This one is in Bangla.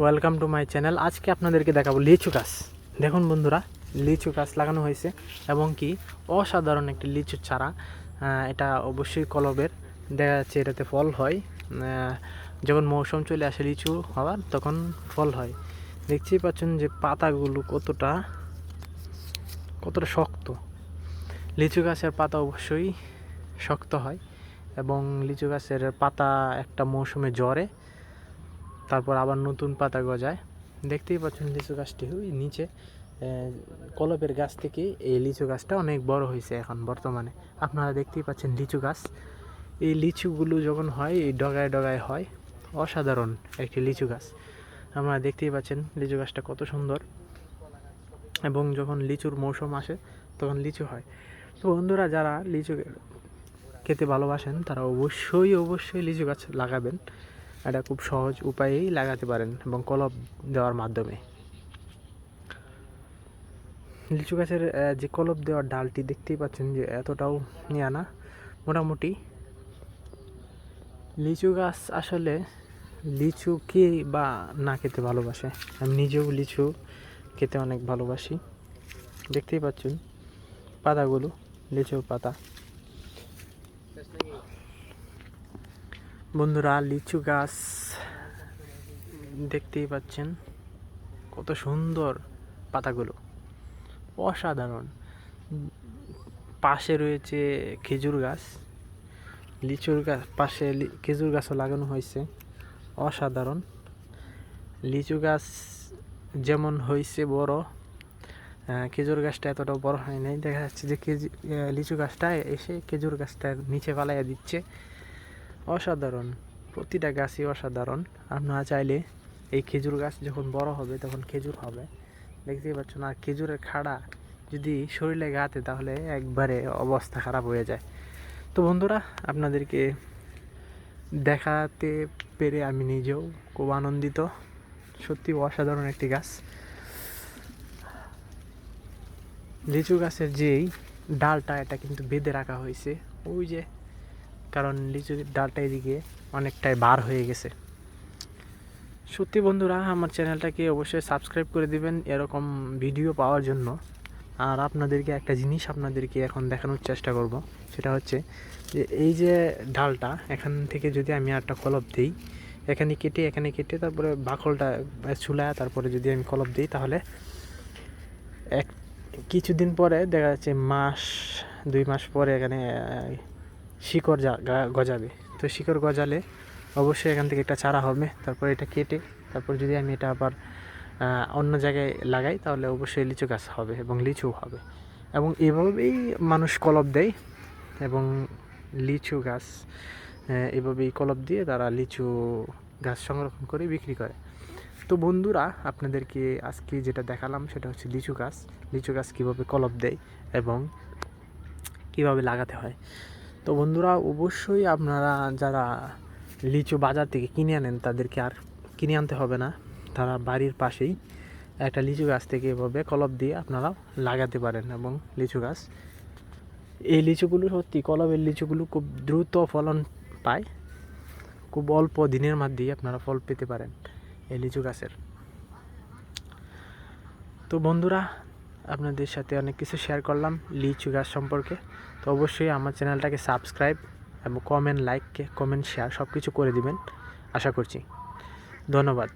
Welcome to my channel. আজকে আপনাদেরকে দেখাবো লিচু গাছ। দেখুন বন্ধুরা, লিচু গাছ লাগানো হয়েছে এবং কি অসাধারণ একটি লিচুর চারা। এটা অবশ্যই কলবের। দেখা যাচ্ছে এটাতে ফল হয় যখন মৌসুম চলে আসে লিচু হওয়ার, তখন ফল হয়। দেখতেই পাচ্ছেন যে পাতাগুলো কতটা শক্ত। লিচু গাছের পাতা অবশ্যই শক্ত হয় এবং লিচু গাছের পাতা একটা মৌসুমে ঝরে, তারপর আবার নতুন পাতা গজায়। দেখতেই পাচ্ছেন লিচু গাছটি নিচে কলপের গাছ থেকে এই লিচু গাছটা অনেক বড় হয়েছে এখন বর্তমানে। আপনারা দেখতেই পাচ্ছেন লিচু গাছ। এই লিচুগুলো যখন হয় এই ডগায় ডগায় হয়, অসাধারণ একটি লিচু গাছ। আপনারা দেখতেই পাচ্ছেন লিচু গাছটা কত সুন্দর, এবং যখন লিচুর মৌসুম আসে তখন লিচু হয়। তো বন্ধুরা, যারা লিচু খেতে ভালোবাসেন তারা অবশ্যই লিচু গাছ লাগাবেন। এটা খুব সহজ উপায়েই লাগাতে পারেন এবং কলপ দেওয়ার মাধ্যমে। লিচু গাছের যে কলপ দেওয়ার ডালটি দেখতেই পাচ্ছেন যে এতটাও নিয়ে না, মোটামুটি। লিচু গাছ আসলে লিচু কে বা না খেতে ভালোবাসে? আমি নিজেও লিচু খেতে অনেক ভালোবাসি। দেখতেই পাচ্ছেন পাতাগুলো, লিচুর পাতা। বন্ধুরা, লিচু গাছ দেখতেই পাচ্ছেন কত সুন্দর পাতাগুলো, অসাধারণ। পাশে রয়েছে খেজুর গাছ, লিচুর গাছ পাশে খেজুর গাছও লাগানো হয়েছে, অসাধারণ। লিচু গাছ যেমন হয়েছে বড়, খেজুর গাছটা এতটাও বড় হয় নাই। দেখা যাচ্ছে যে লিচু গাছটা এসে খেজুর গাছটার নিচে পালাইয়া দিচ্ছে। অসাধারণ, প্রতিটা গাছই অসাধারণ। আপনারা চাইলে এই খেজুর গাছ যখন বড় হবে তখন খেজুর হবে, দেখতেই পাচ্ছেন। আর খেজুরের খাড়া যদি শরীরে গাতে তাহলে একবারে অবস্থা খারাপ হয়ে যায়। তো বন্ধুরা, আপনাদেরকে দেখাতে পেরে আমি নিজেও খুব আনন্দিত। সত্যি অসাধারণ একটি গাছ। লিচু গাছের যেই ডালটা, এটা কিন্তু বেঁধে রাখা হয়েছে ওই যে, কারণ লিচুর ডালটা এদিকে অনেকটাই বার হয়ে গেছে। সত্যি বন্ধুরা, আমার চ্যানেলটাকে অবশ্যই সাবস্ক্রাইব করে দিবেন এরকম ভিডিও পাওয়ার জন্য। আর আপনাদেরকে একটা জিনিস আপনাদেরকে এখন দেখানোর চেষ্টা করব, সেটা হচ্ছে যে এই যে ডালটা, এখান থেকে যদি আমি একটা কলপ দিই, এখানে কেটে তারপরে বাকলটা ছুলায় তারপরে যদি আমি কলপ দিই, তাহলে কিছুদিন পরে দেখা যাচ্ছে মাস 2 মাস পরে এখানে শিকড় গজাবে। তো শিকড় গজালে অবশ্যই এখান থেকে একটা চারা হবে। তারপর এটা কেটে তারপর যদি আমি এটা আবার অন্য জায়গায় লাগাই, তাহলে অবশ্যই লিচু গাছ হবে এবং লিচু হবে। এবং এভাবেই মানুষ কলপ দেয় এবং লিচু গাছ এভাবেই কলপ দিয়ে তারা লিচু গাছ সংরক্ষণ করে বিক্রি করে। তো বন্ধুরা, আপনাদেরকে আজকে যেটা দেখালাম সেটা হচ্ছে লিচু গাছ কীভাবে কলপ দেয় এবং কীভাবে লাগাতে হয়। তো বন্ধুরা, অবশ্যই আপনারা যারা লিচু বাজার থেকে কিনে আনেন তাদেরকে আর কিনে আনতে হবে না। তারা বাড়ির পাশেই একটা লিচু গাছ থেকে এভাবে কলপ দিয়ে আপনারা লাগাতে পারেন এবং লিচু গাছ, এই লিচুগুলো সত্যি কলমের লিচুগুলো খুব দ্রুত ফলন পায়। খুব অল্প দিনের মধ্যেই আপনারা ফল পেতে পারেন এই লিচু গাছের। তো বন্ধুরা, আপনাদের সাথে অনেক কিছু শেয়ার করলাম লিচু গাছ সম্পর্কে। তো অবশ্যই আমার চ্যানেলটাকে সাবস্ক্রাইব এবং কমেন্ট শেয়ার সব কিছু করে দিবেন আশা করছি। ধন্যবাদ।